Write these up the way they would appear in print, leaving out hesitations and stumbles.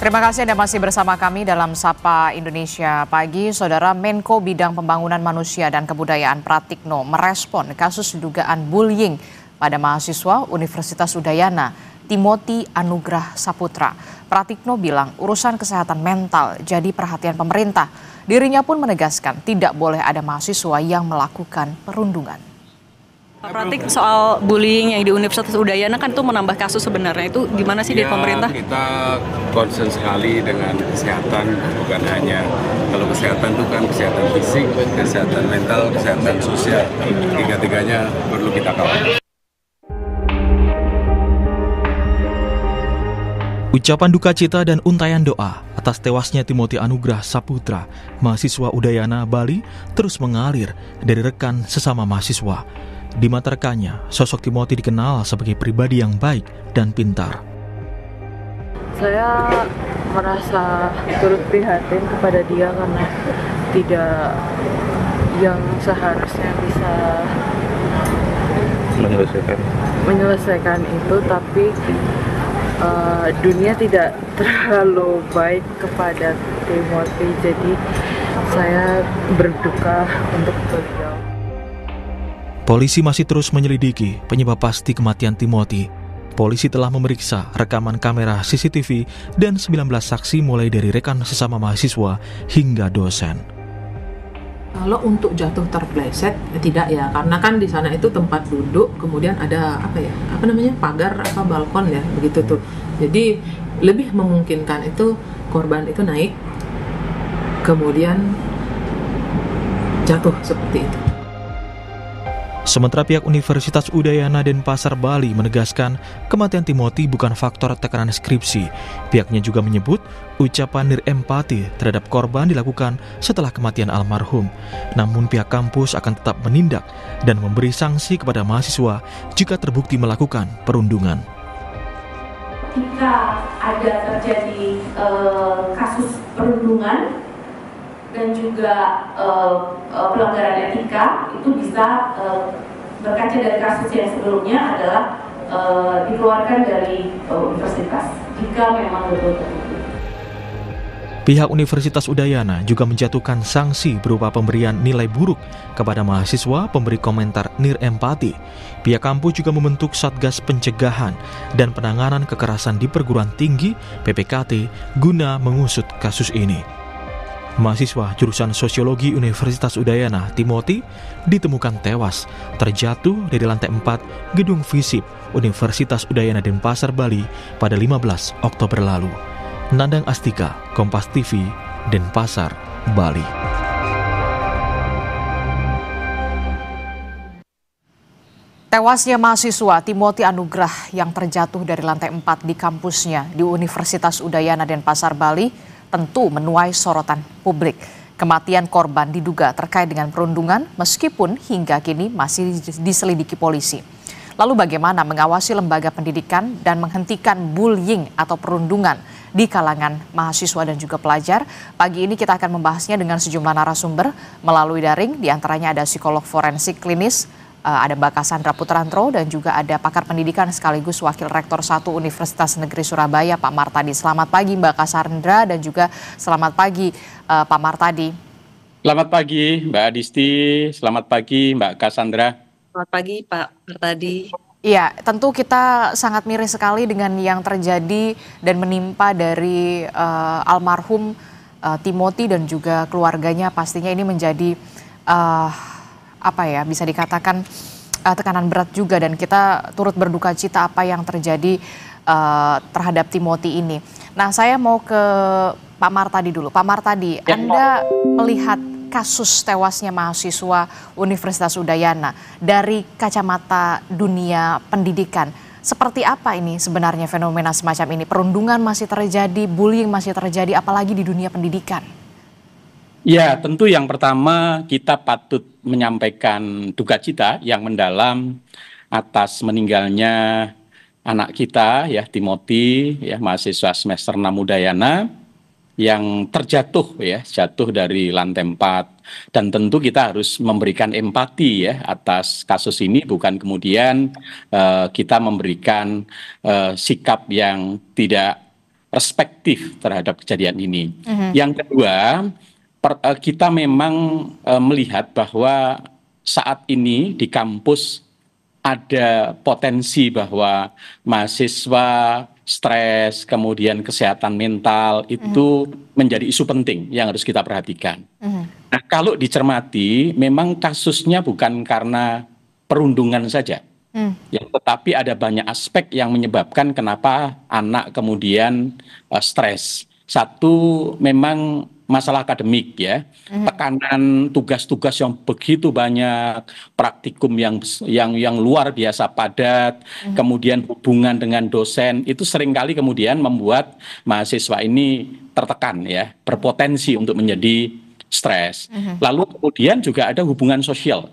Terima kasih Anda masih bersama kami dalam Sapa Indonesia Pagi. Saudara Menko Bidang Pembangunan Manusia dan Kebudayaan Pratikno merespon kasus dugaan bullying pada mahasiswa Universitas Udayana, Timothy Anugrah Saputra. Pratikno bilang urusan kesehatan mental jadi perhatian pemerintah. Dirinya pun menegaskan tidak boleh ada mahasiswa yang melakukan perundungan. Pak Pratik, soal bullying yang di Universitas Udayana kan itu menambah kasus sebenarnya, itu gimana sih dari pemerintah? Kita concern sekali dengan kesehatan, bukan hanya kalau kesehatan itu kan kesehatan fisik, kesehatan mental, kesehatan sosial, tiga-tiganya perlu kita kawal. Ucapan duka cita dan untayan doa atas tewasnya Timothy Anugrah Saputra, mahasiswa Udayana, Bali, terus mengalir dari rekan sesama mahasiswa. Di mata rekannya, sosok Timothy dikenal sebagai pribadi yang baik dan pintar. Saya merasa turut prihatin kepada dia karena tidak yang seharusnya bisa menyelesaikan itu, tapi dunia tidak terlalu baik kepada Timothy, jadi saya berduka untuk beliau. Polisi masih terus menyelidiki penyebab pasti kematian Timothy. Polisi telah memeriksa rekaman kamera CCTV dan 19 saksi mulai dari rekan sesama mahasiswa hingga dosen. Kalau untuk jatuh terpleset tidak ya, karena kan di sana itu tempat duduk, kemudian ada pagar balkon ya, begitu tuh. Jadi lebih memungkinkan itu korban itu naik kemudian jatuh seperti itu. Sementara pihak Universitas Udayana Denpasar, Bali menegaskan kematian Timothy bukan faktor tekanan skripsi. Pihaknya juga menyebut ucapan nirempati terhadap korban dilakukan setelah kematian almarhum. Namun pihak kampus akan tetap menindak dan memberi sanksi kepada mahasiswa jika terbukti melakukan perundungan. Jika ada terjadi kasus perundungan dan juga pelanggaran etika, itu bisa berkaca dari kasus yang sebelumnya adalah dikeluarkan dari universitas jika memang betul terbukti. Pihak Universitas Udayana juga menjatuhkan sanksi berupa pemberian nilai buruk kepada mahasiswa pemberi komentar nirempati. Pihak kampus juga membentuk Satgas Pencegahan dan Penanganan Kekerasan di Perguruan Tinggi (PPKT) guna mengusut kasus ini. Mahasiswa jurusan Sosiologi Universitas Udayana, Timothy, ditemukan tewas terjatuh dari lantai 4 Gedung Visip Universitas Udayana Denpasar, Bali pada 15 Oktober lalu. Nandang Astika, Kompas TV, Denpasar, Bali. Tewasnya mahasiswa Timothy Anugrah yang terjatuh dari lantai 4 di kampusnya di Universitas Udayana Denpasar, Bali tentu menuai sorotan publik. Kematian korban diduga terkait dengan perundungan meskipun hingga kini masih diselidiki polisi. Lalu bagaimana mengawasi lembaga pendidikan dan menghentikan bullying atau perundungan di kalangan mahasiswa dan juga pelajar? Pagi ini kita akan membahasnya dengan sejumlah narasumber melalui daring, diantaranya ada psikolog forensik klinis, ada Mbak Cassandra Putranto, dan juga ada pakar pendidikan sekaligus Wakil Rektor 1 Universitas Negeri Surabaya, Pak Martadi. Selamat pagi Mbak Cassandra dan juga selamat pagi Pak Martadi. Selamat pagi Mbak Adisti, selamat pagi Mbak Cassandra. Selamat pagi Pak Martadi. Iya, tentu kita sangat miris sekali dengan yang terjadi dan menimpa dari almarhum Timothy dan juga keluarganya. Pastinya ini menjadi bisa dikatakan tekanan berat juga, dan kita turut berduka cita apa yang terjadi terhadap Timothy ini. Nah, saya mau ke Pak Martadi dulu. Pak Martadi, Anda melihat kasus tewasnya mahasiswa Universitas Udayana dari kacamata dunia pendidikan, seperti apa ini sebenarnya fenomena semacam ini? Perundungan masih terjadi, bullying masih terjadi, apalagi di dunia pendidikan. Ya, tentu yang pertama kita patut menyampaikan duka cita yang mendalam atas meninggalnya anak kita ya, Timothy ya, mahasiswa semester 6 Udayana yang jatuh dari lantai 4. Dan tentu kita harus memberikan empati ya atas kasus ini, bukan kemudian kita memberikan sikap yang tidak perspektif terhadap kejadian ini. Yang kedua, kita memang melihat bahwa saat ini di kampus ada potensi bahwa mahasiswa stres, kemudian kesehatan mental itu menjadi isu penting yang harus kita perhatikan. Nah, kalau dicermati, memang kasusnya bukan karena perundungan saja, ya, tetapi ada banyak aspek yang menyebabkan kenapa anak kemudian stres. Satu, memang masalah akademik, ya, tekanan tugas-tugas yang begitu banyak, praktikum yang luar biasa padat, kemudian hubungan dengan dosen itu seringkali kemudian membuat mahasiswa ini tertekan, ya, berpotensi untuk menjadi stres. Lalu kemudian juga ada hubungan sosial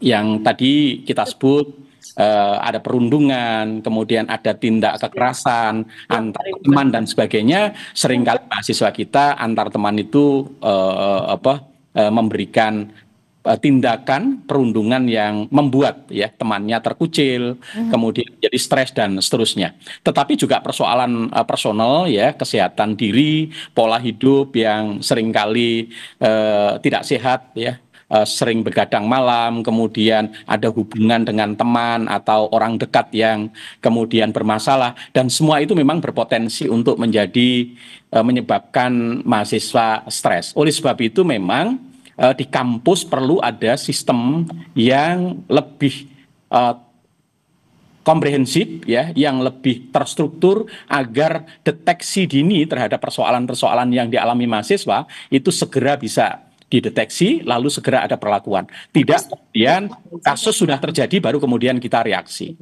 yang tadi kita sebut. Ada perundungan, kemudian ada tindak kekerasan antar teman dan sebagainya. Seringkali mahasiswa kita antar teman itu memberikan tindakan perundungan yang membuat, ya, temannya terkucil, kemudian jadi stres dan seterusnya. Tetapi juga persoalan personal, ya, kesehatan diri, pola hidup yang seringkali tidak sehat, ya. Sering begadang malam, kemudian ada hubungan dengan teman atau orang dekat yang kemudian bermasalah, dan semua itu memang berpotensi untuk menyebabkan mahasiswa stres. Oleh sebab itu memang di kampus perlu ada sistem yang lebih komprehensif, ya, yang lebih terstruktur agar deteksi dini terhadap persoalan-persoalan yang dialami mahasiswa itu segera bisa dideteksi, lalu segera ada perlakuan. Tidak kemudian kasus sudah terjadi baru kemudian kita reaksi.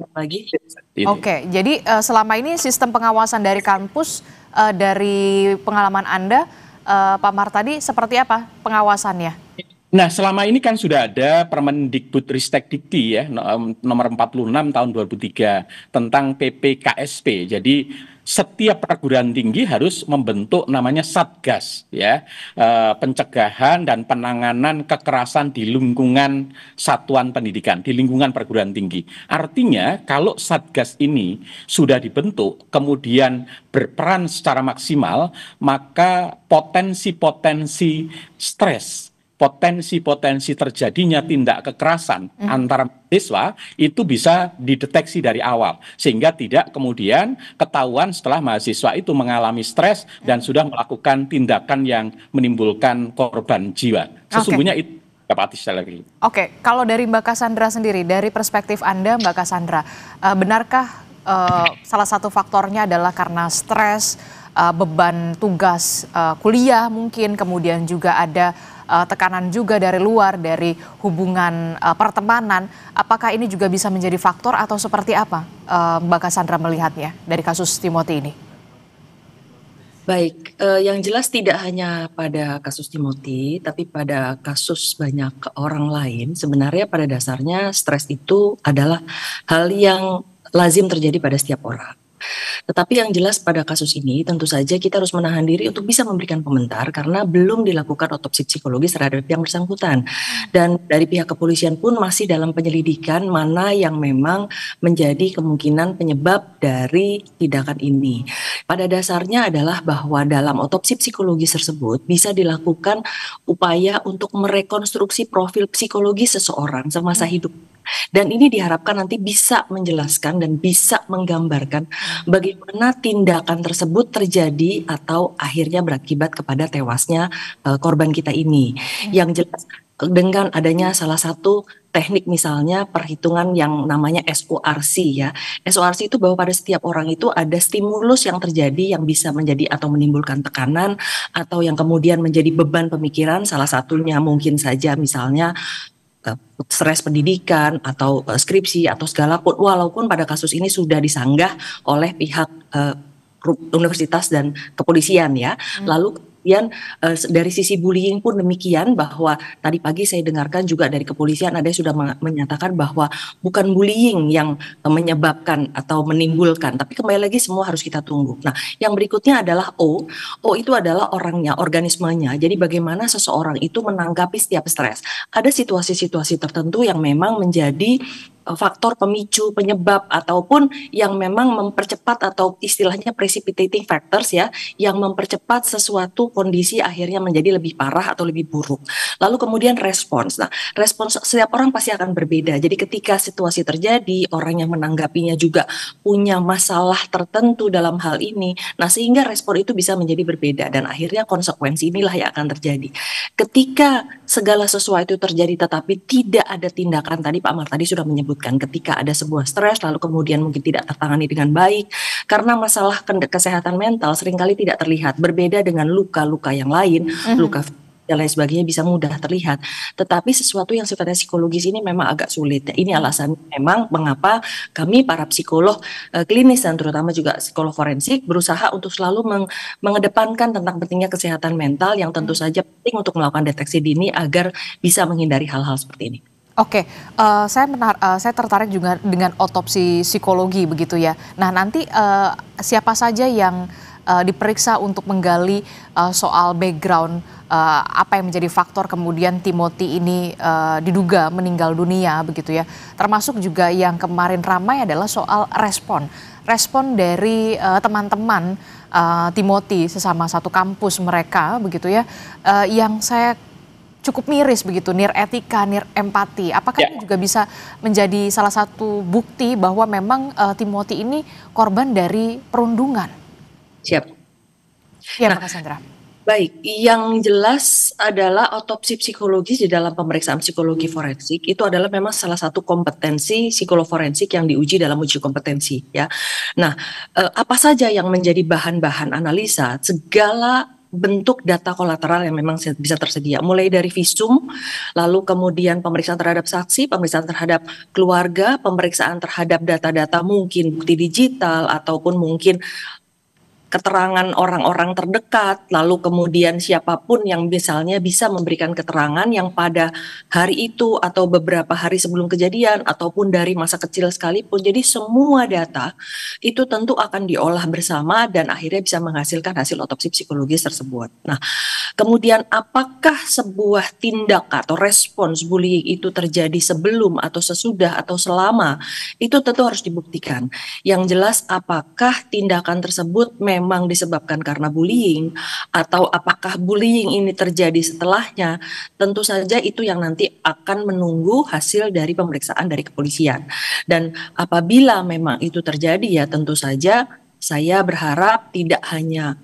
Oke, jadi selama ini sistem pengawasan dari kampus, dari pengalaman Anda, Pak Martadi, seperti apa pengawasannya? Nah, selama ini kan sudah ada Permendikbudristekdikti, ya, nomor 46 tahun 2003 tentang PPKSP. Jadi setiap perguruan tinggi harus membentuk namanya Satgas, ya, pencegahan dan penanganan kekerasan di lingkungan satuan pendidikan, di lingkungan perguruan tinggi. Artinya kalau Satgas ini sudah dibentuk, kemudian berperan secara maksimal, maka potensi-potensi stres, potensi-potensi terjadinya tindak kekerasan antara mahasiswa itu bisa dideteksi dari awal, sehingga tidak kemudian ketahuan setelah mahasiswa itu mengalami stres dan sudah melakukan tindakan yang menimbulkan korban jiwa. Sesungguhnya itu dapat lagi. Oke, kalau dari Mbak Cassandra sendiri, dari perspektif Anda, Mbak Cassandra, benarkah salah satu faktornya adalah karena stres, beban tugas kuliah mungkin, kemudian juga ada tekanan juga dari luar, dari hubungan pertemanan. Apakah ini juga bisa menjadi faktor atau seperti apa Mbak Cassandra melihatnya dari kasus Timothy ini? Baik, yang jelas tidak hanya pada kasus Timothy, tapi pada kasus banyak orang lain. Sebenarnya pada dasarnya stres itu adalah hal yang lazim terjadi pada setiap orang. Tetapi yang jelas pada kasus ini tentu saja kita harus menahan diri untuk bisa memberikan komentar karena belum dilakukan otopsi psikologis terhadap yang bersangkutan. Dan dari pihak kepolisian pun masih dalam penyelidikan mana yang memang menjadi kemungkinan penyebab dari tindakan ini. Pada dasarnya adalah bahwa dalam otopsi psikologis tersebut bisa dilakukan upaya untuk merekonstruksi profil psikologi seseorang semasa hidup. Dan ini diharapkan nanti bisa menjelaskan dan bisa menggambarkan bagaimana tindakan tersebut terjadi atau akhirnya berakibat kepada tewasnya korban kita ini. Yang jelas dengan adanya salah satu teknik misalnya perhitungan yang namanya SORC, ya. SORC itu bahwa pada setiap orang itu ada stimulus yang terjadi yang bisa menjadi atau menimbulkan tekanan atau yang kemudian menjadi beban pemikiran. Salah satunya mungkin saja misalnya stres pendidikan atau skripsi atau segala pun, walaupun pada kasus ini sudah disanggah oleh pihak universitas dan kepolisian, ya. Lalu kemudian dari sisi bullying pun demikian, bahwa tadi pagi saya dengarkan juga dari kepolisian ada yang sudah menyatakan bahwa bukan bullying yang menyebabkan atau menimbulkan, tapi kembali lagi semua harus kita tunggu. Nah, yang berikutnya adalah O itu adalah orangnya, organismenya. Jadi bagaimana seseorang itu menanggapi setiap stres. Ada situasi-situasi tertentu yang memang menjadi faktor pemicu, penyebab, ataupun yang memang mempercepat atau istilahnya precipitating factors ya, yang mempercepat sesuatu kondisi akhirnya menjadi lebih parah atau lebih buruk. Lalu kemudian respons. Nah, respons setiap orang pasti akan berbeda. Jadi ketika situasi terjadi, orang yang menanggapinya juga punya masalah tertentu dalam hal ini. Nah, sehingga respon itu bisa menjadi berbeda dan akhirnya konsekuensi inilah yang akan terjadi. Ketika segala sesuatu terjadi tetapi tidak ada tindakan, tadi Pak Amar tadi sudah menyebutkan ketika ada sebuah stres lalu kemudian mungkin tidak tertangani dengan baik karena masalah kesehatan mental seringkali tidak terlihat, berbeda dengan luka-luka yang lain, luka dan lain sebagainya bisa mudah terlihat. Tetapi sesuatu yang sifatnya psikologis ini memang agak sulit. Ini alasan memang mengapa kami para psikolog klinis dan terutama juga psikolog forensik berusaha untuk selalu mengedepankan tentang pentingnya kesehatan mental yang tentu saja penting untuk melakukan deteksi dini agar bisa menghindari hal-hal seperti ini. Oke, saya tertarik juga dengan otopsi psikologi begitu ya. Nah nanti siapa saja yang diperiksa untuk menggali soal background apa yang menjadi faktor kemudian Timothy ini diduga meninggal dunia begitu ya. Termasuk juga yang kemarin ramai adalah soal respon dari teman-teman Timothy sesama satu kampus mereka begitu ya, yang saya cukup miris begitu, nir etika, nir empati. Apakah ini juga bisa menjadi salah satu bukti bahwa memang Timothy ini korban dari perundungan? Siap. Ya, Mbak Cassandra. Baik, yang jelas adalah otopsi psikologis di dalam pemeriksaan psikologi forensik itu adalah memang salah satu kompetensi psikolog forensik yang diuji dalam uji kompetensi ya. Nah, apa saja yang menjadi bahan-bahan analisa, segala bentuk data kolateral yang memang bisa tersedia, mulai dari visum, lalu kemudian pemeriksaan terhadap saksi, pemeriksaan terhadap keluarga, pemeriksaan terhadap data-data mungkin bukti digital ataupun mungkin keterangan orang-orang terdekat, lalu kemudian siapapun yang misalnya bisa memberikan keterangan yang pada hari itu atau beberapa hari sebelum kejadian ataupun dari masa kecil sekalipun. Jadi semua data itu tentu akan diolah bersama dan akhirnya bisa menghasilkan hasil otopsi psikologis tersebut. Nah, kemudian apakah sebuah tindak atau respons bullying itu terjadi sebelum atau sesudah atau selama, itu tentu harus dibuktikan. Yang jelas apakah tindakan tersebut memang disebabkan karena bullying atau apakah bullying ini terjadi setelahnya, tentu saja itu yang nanti akan menunggu hasil dari pemeriksaan dari kepolisian. Dan apabila memang itu terjadi ya tentu saja saya berharap tidak hanya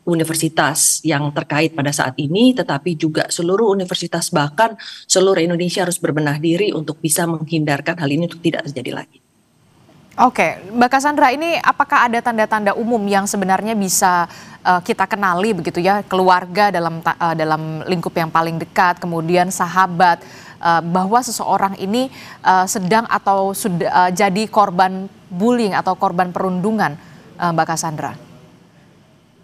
universitas yang terkait pada saat ini, tetapi juga seluruh universitas bahkan seluruh Indonesia harus berbenah diri untuk bisa menghindarkan hal ini untuk tidak terjadi lagi. Oke, Mbak Cassandra, ini apakah ada tanda-tanda umum yang sebenarnya bisa kita kenali begitu ya, keluarga dalam lingkup yang paling dekat, kemudian sahabat, bahwa seseorang ini sedang atau sudah jadi korban bullying atau korban perundungan, Mbak Cassandra?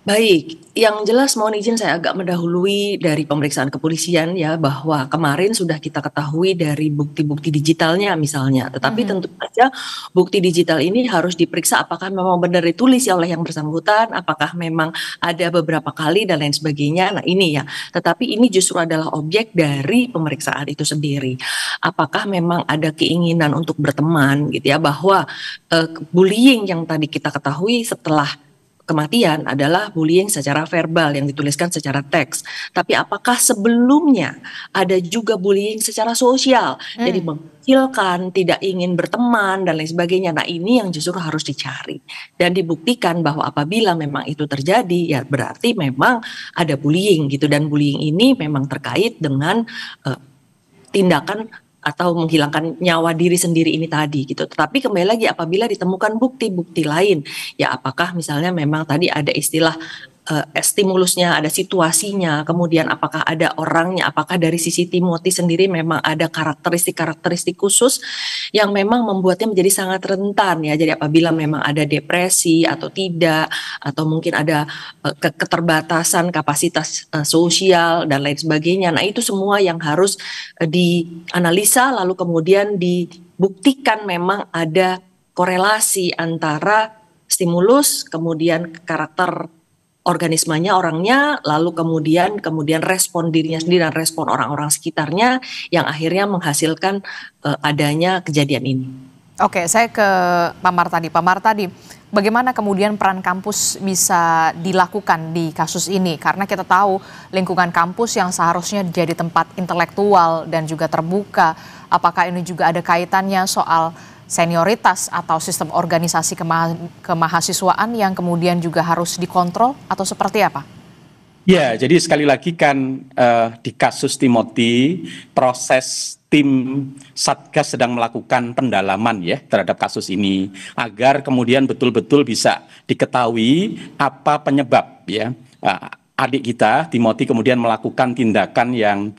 Baik, yang jelas mohon izin saya agak mendahului dari pemeriksaan kepolisian ya, bahwa kemarin sudah kita ketahui dari bukti-bukti digitalnya misalnya, tetapi tentu saja bukti digital ini harus diperiksa apakah memang benar ditulis oleh yang bersangkutan, apakah memang ada beberapa kali dan lain sebagainya. Nah ini ya, tetapi ini justru adalah objek dari pemeriksaan itu sendiri. Apakah memang ada keinginan untuk berteman gitu ya, bahwa bullying yang tadi kita ketahui setelah kematian adalah bullying secara verbal yang dituliskan secara teks. Tapi apakah sebelumnya ada juga bullying secara sosial? Jadi mengecilkan, tidak ingin berteman dan lain sebagainya. Nah ini yang justru harus dicari dan dibuktikan bahwa apabila memang itu terjadi ya berarti memang ada bullying gitu, dan bullying ini memang terkait dengan tindakan atau menghilangkan nyawa diri sendiri ini tadi gitu. Tetapi kembali lagi apabila ditemukan bukti-bukti lain, ya apakah misalnya memang tadi ada istilah stimulusnya, ada situasinya, kemudian apakah ada orangnya, apakah dari sisi Timothy sendiri memang ada karakteristik-karakteristik khusus yang memang membuatnya menjadi sangat rentan ya. Jadi apabila memang ada depresi atau tidak, atau mungkin ada keterbatasan kapasitas sosial dan lain sebagainya. Nah itu semua yang harus dianalisa lalu kemudian dibuktikan memang ada korelasi antara stimulus kemudian karakter organismenya, orangnya, lalu kemudian respon dirinya sendiri dan respon orang-orang sekitarnya yang akhirnya menghasilkan adanya kejadian ini. Oke, saya ke Pak Martadi. Pak Martadi, bagaimana kemudian peran kampus bisa dilakukan di kasus ini? Karena kita tahu lingkungan kampus yang seharusnya jadi tempat intelektual dan juga terbuka, apakah ini juga ada kaitannya soal senioritas atau sistem organisasi kemahasiswaan yang kemudian juga harus dikontrol atau seperti apa? Ya, jadi sekali lagi kan di kasus Timothy, proses tim Satgas sedang melakukan pendalaman ya terhadap kasus ini agar kemudian betul-betul bisa diketahui apa penyebab ya adik kita Timothy kemudian melakukan tindakan yang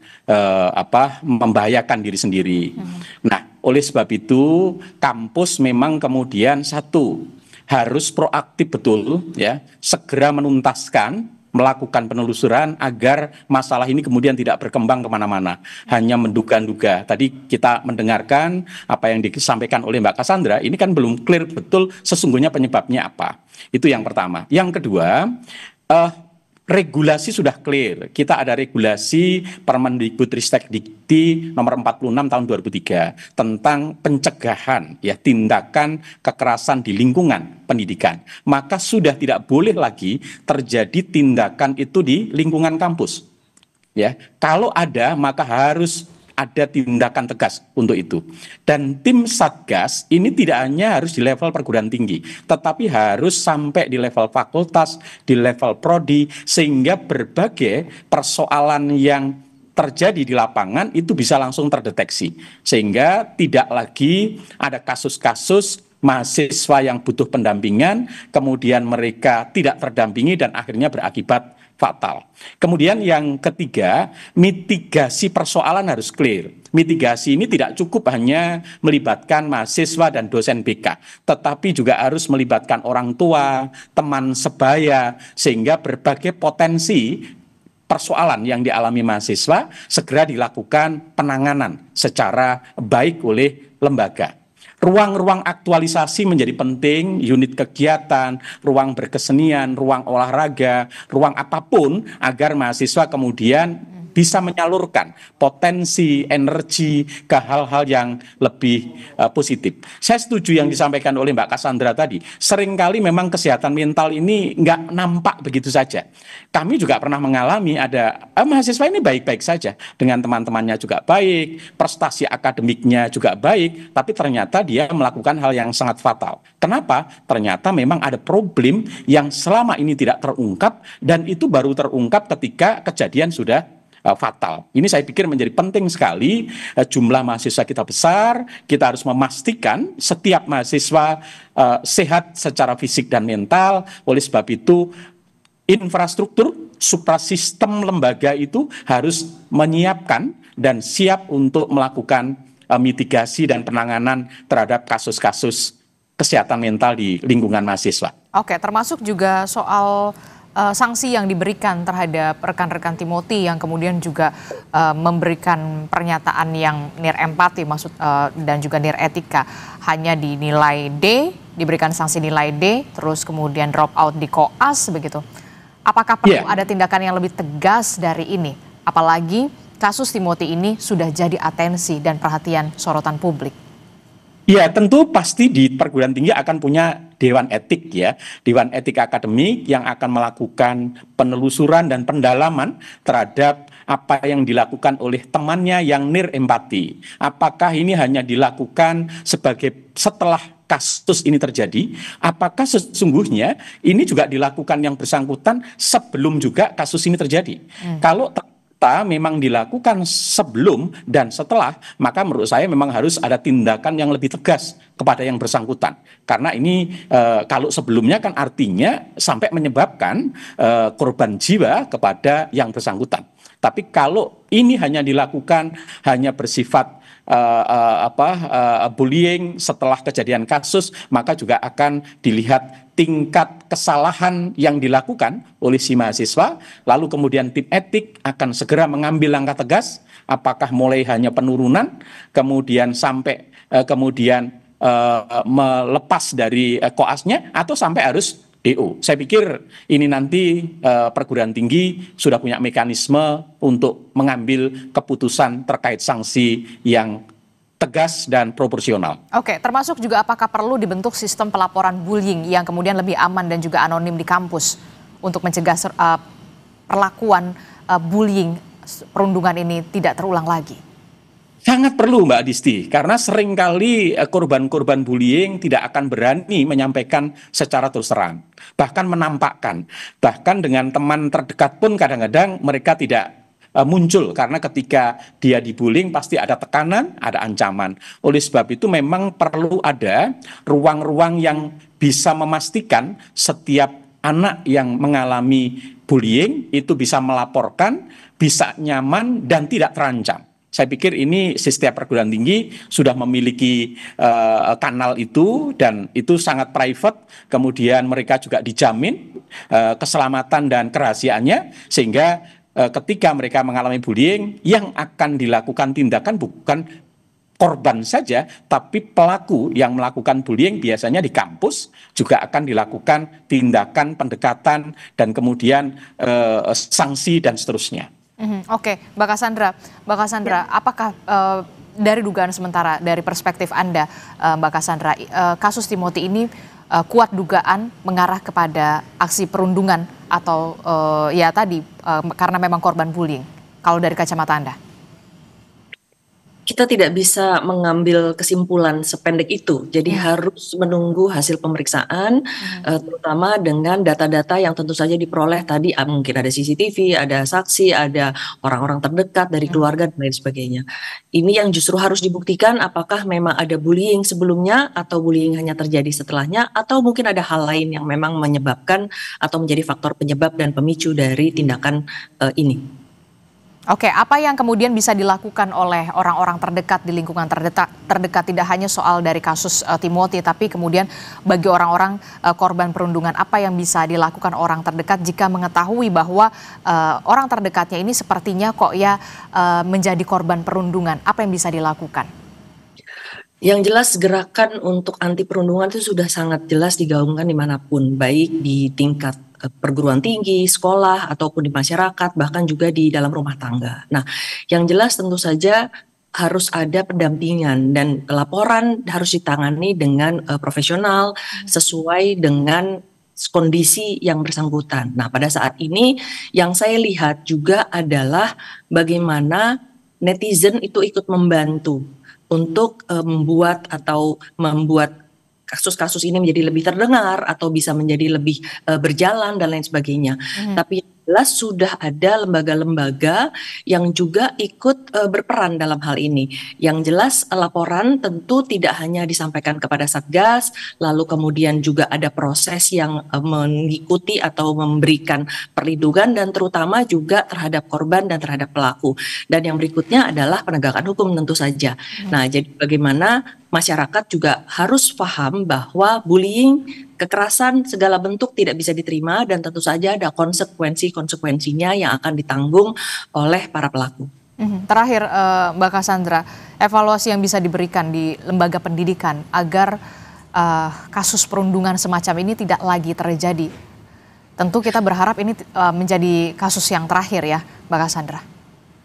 membahayakan diri sendiri. Nah, oleh sebab itu kampus memang kemudian harus proaktif betul ya, segera menuntaskan, melakukan penelusuran agar masalah ini kemudian tidak berkembang kemana-mana, hanya menduga-duga. Tadi kita mendengarkan apa yang disampaikan oleh Mbak Cassandra, ini kan belum clear betul sesungguhnya penyebabnya apa. Itu yang pertama. Yang kedua, regulasi sudah clear. Kita ada regulasi Permendikbudristekdikti nomor 46 tahun 2003 tentang pencegahan ya tindakan kekerasan di lingkungan pendidikan. Maka sudah tidak boleh lagi terjadi tindakan itu di lingkungan kampus. Ya, kalau ada maka harus ada tindakan tegas untuk itu. Dan tim Satgas ini tidak hanya harus di level perguruan tinggi, tetapi harus sampai di level fakultas, di level prodi, sehingga berbagai persoalan yang terjadi di lapangan itu bisa langsung terdeteksi. Sehingga tidak lagi ada kasus-kasus mahasiswa yang butuh pendampingan, kemudian mereka tidak terdampingi dan akhirnya berakibat fatal. Kemudian yang ketiga, mitigasi persoalan harus clear. Mitigasi ini tidak cukup hanya melibatkan mahasiswa dan dosen BK, tetapi juga harus melibatkan orang tua, teman sebaya, sehingga berbagai potensi persoalan yang dialami mahasiswa segera dilakukan penanganan secara baik oleh lembaga. Ruang-ruang aktualisasi menjadi penting, unit kegiatan, ruang berkesenian, ruang olahraga, ruang apapun agar mahasiswa kemudian bisa menyalurkan potensi, energi ke hal-hal yang lebih positif. Saya setuju yang disampaikan oleh Mbak Cassandra tadi. Seringkali memang kesehatan mental ini nggak nampak begitu saja. Kami juga pernah mengalami ada mahasiswa ini baik-baik saja, dengan teman-temannya juga baik, prestasi akademiknya juga baik, tapi ternyata dia melakukan hal yang sangat fatal. Kenapa? Ternyata memang ada problem yang selama ini tidak terungkap, dan itu baru terungkap ketika kejadian sudah fatal. Ini saya pikir menjadi penting sekali. Jumlah mahasiswa kita besar, kita harus memastikan setiap mahasiswa sehat secara fisik dan mental. Oleh sebab itu infrastruktur, suprasistem lembaga itu harus menyiapkan dan siap untuk melakukan mitigasi dan penanganan terhadap kasus-kasus kesehatan mental di lingkungan mahasiswa. Oke, termasuk juga soal sanksi yang diberikan terhadap rekan-rekan Timothy yang kemudian juga memberikan pernyataan yang nirempati dan juga niretika, hanya dinilai D, diberikan sanksi nilai D, terus kemudian drop out di koas begitu. Apakah perlu ada tindakan yang lebih tegas dari ini? Apalagi kasus Timothy ini sudah jadi atensi dan perhatian sorotan publik. Ya, tentu pasti di perguruan tinggi akan punya Dewan Etik ya, Dewan Etik Akademik yang akan melakukan penelusuran dan pendalaman terhadap apa yang dilakukan oleh temannya yang nirempati. Apakah ini hanya dilakukan setelah kasus ini terjadi? Apakah sesungguhnya ini juga dilakukan yang bersangkutan sebelum juga kasus ini terjadi? Kalau memang dilakukan sebelum dan setelah, maka menurut saya memang harus ada tindakan yang lebih tegas kepada yang bersangkutan. Karena ini kalau sebelumnya kan artinya sampai menyebabkan korban jiwa kepada yang bersangkutan. Tapi kalau ini hanya dilakukan, hanya bersifat bullying setelah kejadian kasus, maka juga akan dilihat tingkat kesalahan yang dilakukan oleh si mahasiswa, lalu kemudian tim etik akan segera mengambil langkah tegas, apakah mulai hanya penurunan, kemudian sampai melepas dari koasnya, atau sampai harus DO. Saya pikir ini nanti perguruan tinggi sudah punya mekanisme untuk mengambil keputusan terkait sanksi yang tegas dan proporsional. Oke, termasuk juga apakah perlu dibentuk sistem pelaporan bullying yang kemudian lebih aman dan juga anonim di kampus untuk mencegah perlakuan bullying perundungan ini tidak terulang lagi? Sangat perlu Mbak Disti, karena seringkali korban-korban bullying tidak akan berani menyampaikan secara terus terang, bahkan menampakkan, bahkan dengan teman terdekat pun kadang-kadang mereka tidak muncul, karena ketika dia dibullying pasti ada tekanan, ada ancaman. Oleh sebab itu memang perlu ada ruang-ruang yang bisa memastikan setiap anak yang mengalami bullying itu bisa melaporkan, bisa nyaman dan tidak terancam. Saya pikir ini setiap perguruan tinggi sudah memiliki kanal itu dan itu sangat private, kemudian mereka juga dijamin keselamatan dan kerahasiaannya, sehingga ketika mereka mengalami bullying, yang akan dilakukan tindakan bukan korban saja, tapi pelaku yang melakukan bullying biasanya di kampus juga akan dilakukan tindakan pendekatan dan kemudian sanksi dan seterusnya. Oke, Mbak Cassandra, apakah dari dugaan sementara, dari perspektif Anda, Mbak Cassandra, kasus Timothy ini kuat dugaan mengarah kepada aksi perundungan atau ya tadi karena memang korban bullying, kalau dari kacamata Anda? Kita tidak bisa mengambil kesimpulan sependek itu, jadi harus menunggu hasil pemeriksaan, terutama dengan data-data yang tentu saja diperoleh tadi, mungkin ada CCTV, ada saksi, ada orang-orang terdekat dari keluarga dan lain sebagainya. Ini yang justru harus dibuktikan apakah memang ada bullying sebelumnya atau bullying hanya terjadi setelahnya, atau mungkin ada hal lain yang memang menyebabkan atau menjadi faktor penyebab dan pemicu dari tindakan ini. Oke, apa yang kemudian bisa dilakukan oleh orang-orang terdekat di lingkungan terdekat tidak hanya soal dari kasus Timothy, tapi kemudian bagi orang-orang korban perundungan, apa yang bisa dilakukan orang terdekat jika mengetahui bahwa orang terdekatnya ini sepertinya kok ya menjadi korban perundungan, apa yang bisa dilakukan? Yang jelas gerakan untuk anti perundungan itu sudah sangat jelas digaungkan dimanapun, baik di tingkat perguruan tinggi, sekolah, ataupun di masyarakat, bahkan juga di dalam rumah tangga. Nah, yang jelas tentu saja harus ada pendampingan dan laporan harus ditangani dengan profesional sesuai dengan kondisi yang bersangkutan. Nah, pada saat ini yang saya lihat juga adalah bagaimana netizen itu ikut membantu untuk membuat kasus-kasus ini menjadi lebih terdengar atau bisa menjadi lebih berjalan dan lain sebagainya. Tapi jelas sudah ada lembaga-lembaga yang juga ikut berperan dalam hal ini. Yang jelas laporan tentu tidak hanya disampaikan kepada Satgas, lalu kemudian juga ada proses yang mengikuti atau memberikan perlindungan dan terutama juga terhadap korban dan terhadap pelaku. Dan yang berikutnya adalah penegakan hukum tentu saja. Nah, jadi bagaimana masyarakat juga harus paham bahwa bullying, kekerasan segala bentuk tidak bisa diterima dan tentu saja ada konsekuensinya yang akan ditanggung oleh para pelaku. Terakhir Mbak Cassandra, evaluasi yang bisa diberikan di lembaga pendidikan agar kasus perundungan semacam ini tidak lagi terjadi. Tentu kita berharap ini menjadi kasus yang terakhir ya Mbak Cassandra.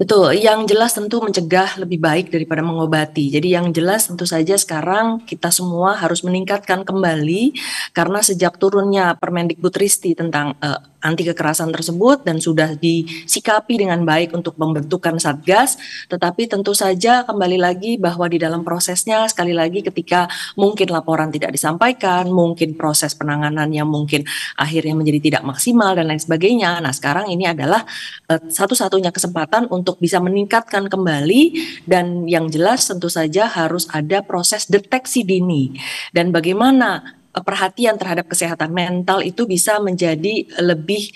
Betul, yang jelas tentu mencegah lebih baik daripada mengobati. Jadi yang jelas tentu saja sekarang kita semua harus meningkatkan kembali karena sejak turunnya Permendikbudristek tentang anti kekerasan tersebut dan sudah disikapi dengan baik untuk pembentukan Satgas, tetapi tentu saja kembali lagi bahwa di dalam prosesnya sekali lagi ketika mungkin laporan tidak disampaikan, mungkin proses penanganannya mungkin akhirnya menjadi tidak maksimal dan lain sebagainya. Nah, sekarang ini adalah satu-satunya kesempatan untuk bisa meningkatkan kembali dan yang jelas tentu saja harus ada proses deteksi dini dan bagaimana perhatian terhadap kesehatan mental itu bisa menjadi lebih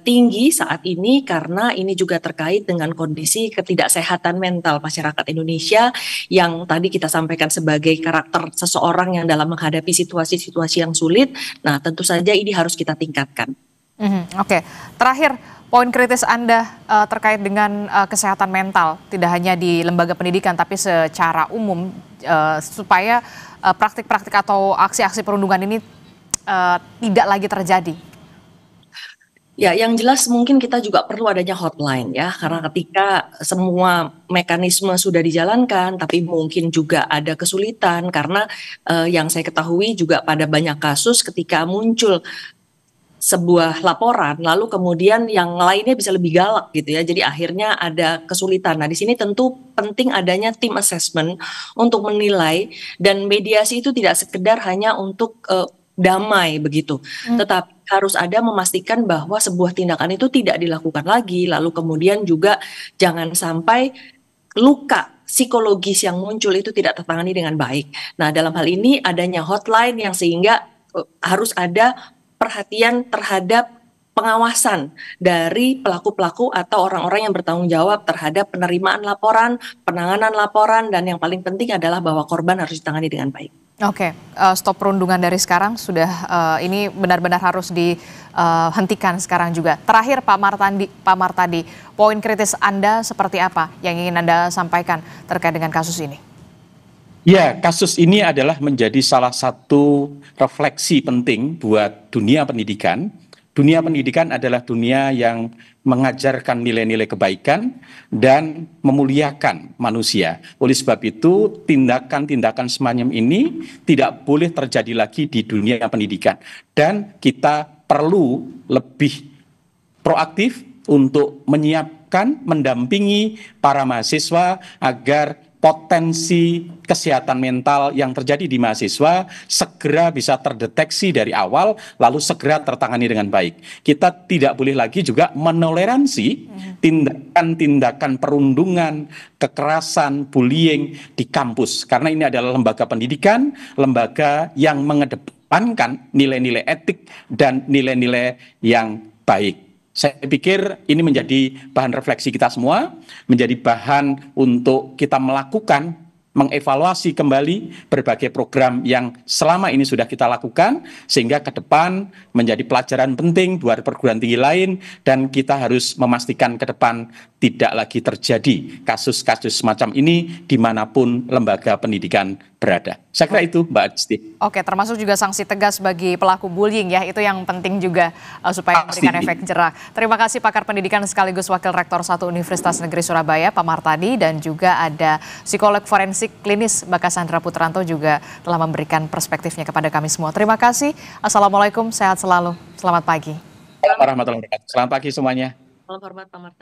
tinggi saat ini karena ini juga terkait dengan kondisi ketidaksehatan mental masyarakat Indonesia yang tadi kita sampaikan sebagai karakter seseorang yang dalam menghadapi situasi-situasi yang sulit. Nah, tentu saja ini harus kita tingkatkan. Oke, terakhir poin kritis Anda terkait dengan kesehatan mental tidak hanya di lembaga pendidikan tapi secara umum supaya praktik-praktik atau aksi-aksi perundungan ini tidak lagi terjadi? Ya, yang jelas mungkin kita juga perlu adanya hotline ya, karena ketika semua mekanisme sudah dijalankan, tapi mungkin juga ada kesulitan karena yang saya ketahui juga pada banyak kasus ketika muncul sebuah laporan, lalu kemudian yang lainnya bisa lebih galak gitu ya, jadi akhirnya ada kesulitan. Nah, di sini tentu penting adanya tim assessment untuk menilai, dan mediasi itu tidak sekedar hanya untuk damai begitu, tetapi harus ada memastikan bahwa sebuah tindakan itu tidak dilakukan lagi, lalu kemudian juga jangan sampai luka psikologis yang muncul itu tidak tertangani dengan baik. Nah, dalam hal ini adanya hotline yang sehingga harus ada perhatian terhadap pengawasan dari pelaku-pelaku atau orang-orang yang bertanggung jawab terhadap penerimaan laporan, penanganan laporan, dan yang paling penting adalah bahwa korban harus ditangani dengan baik. Oke, stop perundungan dari sekarang sudah ini benar-benar harus dihentikan sekarang juga. Terakhir Pak Martadi, poin kritis Anda seperti apa yang ingin Anda sampaikan terkait dengan kasus ini? Ya, kasus ini adalah menjadi salah satu refleksi penting buat dunia pendidikan. Dunia pendidikan adalah dunia yang mengajarkan nilai-nilai kebaikan dan memuliakan manusia. Oleh sebab itu, tindakan-tindakan semacam ini tidak boleh terjadi lagi di dunia pendidikan. Dan kita perlu lebih proaktif untuk menyiapkan, mendampingi para mahasiswa agar potensi kesehatan mental yang terjadi di mahasiswa segera bisa terdeteksi dari awal, lalu segera tertangani dengan baik. Kita tidak boleh lagi juga menoleransi tindakan-tindakan perundungan, kekerasan, bullying di kampus. Karena ini adalah lembaga pendidikan, lembaga yang mengedepankan nilai-nilai etik dan nilai-nilai yang baik. Saya pikir ini menjadi bahan refleksi kita semua, menjadi bahan untuk kita melakukan, mengevaluasi kembali berbagai program yang selama ini sudah kita lakukan, sehingga ke depan menjadi pelajaran penting buat perguruan tinggi lain, dan kita harus memastikan ke depan tidak lagi terjadi kasus-kasus semacam ini dimanapun lembaga pendidikan berada. Saya kira itu, Mbak Adisti. Oke, termasuk juga sanksi tegas bagi pelaku bullying ya, itu yang penting juga supaya memberikan efek jerah. Terima kasih pakar pendidikan sekaligus Wakil Rektor 1 Universitas Negeri Surabaya, Pak Martadi, dan juga ada psikolog forensik klinis Mbak Cassandra Putranto juga telah memberikan perspektifnya kepada kami semua. Terima kasih. Assalamualaikum, sehat selalu. Selamat pagi. Assalamualaikum warahmatullahi wabarakatuh. Selamat pagi semuanya. Salam hormat Pak Martadi.